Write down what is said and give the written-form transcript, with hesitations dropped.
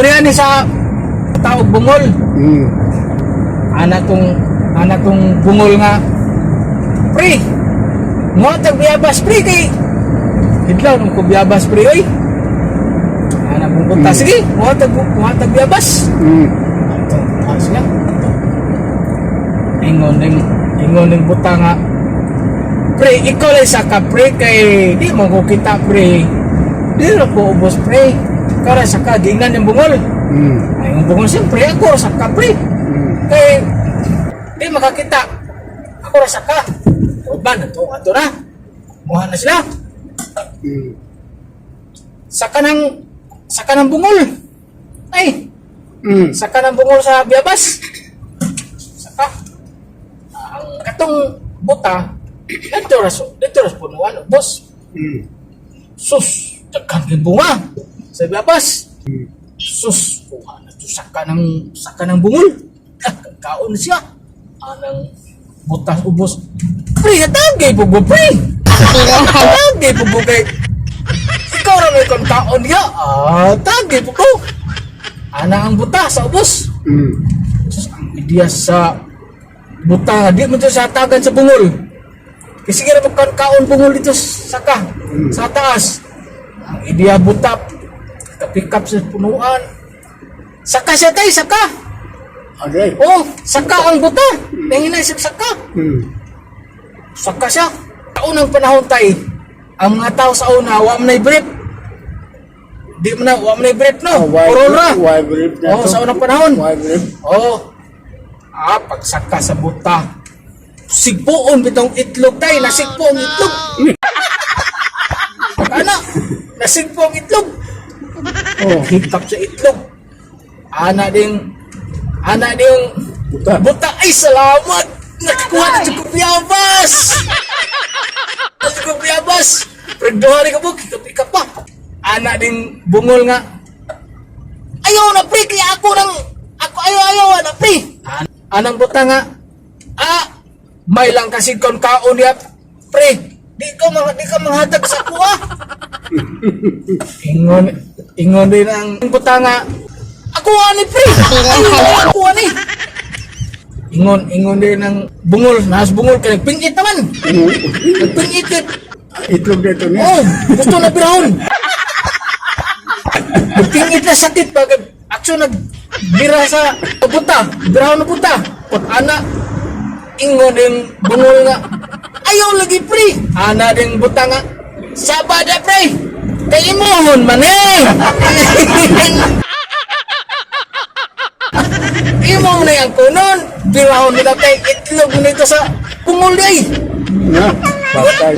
istorya ni sa taog bungol. Anak kong bungol nga. Pre, mo tag biyabas pre kay hidlaw nung ko biyabas pre oy. Anak kong punta sige, mo tag biyabas. Sige. Ingon ning buta nga. Pre, ikaw lang saka pre kay di mo ko kita pre. Di na ko ubos pre. Kara saka gingnan yung bungol. Ay yung bungol siyempre ako saka pre. Kay di makakita. Ako ra saka. Uban na to ato na. Muha na sila. Saka ng bungol. Ay. Saka ng bungol sa biyabas. Saka ang katong buta dito ras punuan boss. Sus, daghan kay bunga sa biyabas. Sus, kuha na to saka ng bungol. Kaon siya. Anang butas ubos. Pre, tagay po pre. Tagay po kay. Ikaw ra may kon kaon niya. Tagay po ko. Ana ang buta sa ubos. Sus, ang idea sa buta di mo to sa tagan sa bungol. Kasi kira magkaon bungol dito saka sa taas. Ang idea buta pick up sa punuan. Saka siya tay, saka. Okay. Oh, saka ang buta. Nanginay siya saka. Saka siya. Kaunang panahon tay, ang mga tao sa una, wa man brief. Wa man brief no. Corona. Why brief na Oh, to? sa unang panahon. Why brief? Oh. Pagsaka sa buta. Sigpoon bitong itlog tay, nasigpo ang itlog. Ana, nasigpo ang itlog. Oh, hitap sa itlog. Ana ding buta. Ay, salamat. Nakakuha na sa kupiyabas. Pagduhari ka po, kikapika pa. Ana ding bungol nga. Ayaw na pre, kaya ako ayaw na pre. Anang buta nga. May lang kasi kon kaon niya pre. Di ka manghatag sa kuha. Ingon din ang buta nga. Ako ani pre. Ako ani. Ingon din ang bungol. Nas bungol kay nagpingit naman. Nagpingit. Itlog dito niya. Oh, gusto na birahon. Nagpingit na sakit pag aksyon nagbira sa buta. Birahon na buta. Pag ana ingon din bungol nga. Ayaw lagi pre. Ana din buta nga. Sabada pre. Kay imohon man eh. Imo na yung kunon. Birahon nila kay itlog nito sa bungol day. Na, bakay.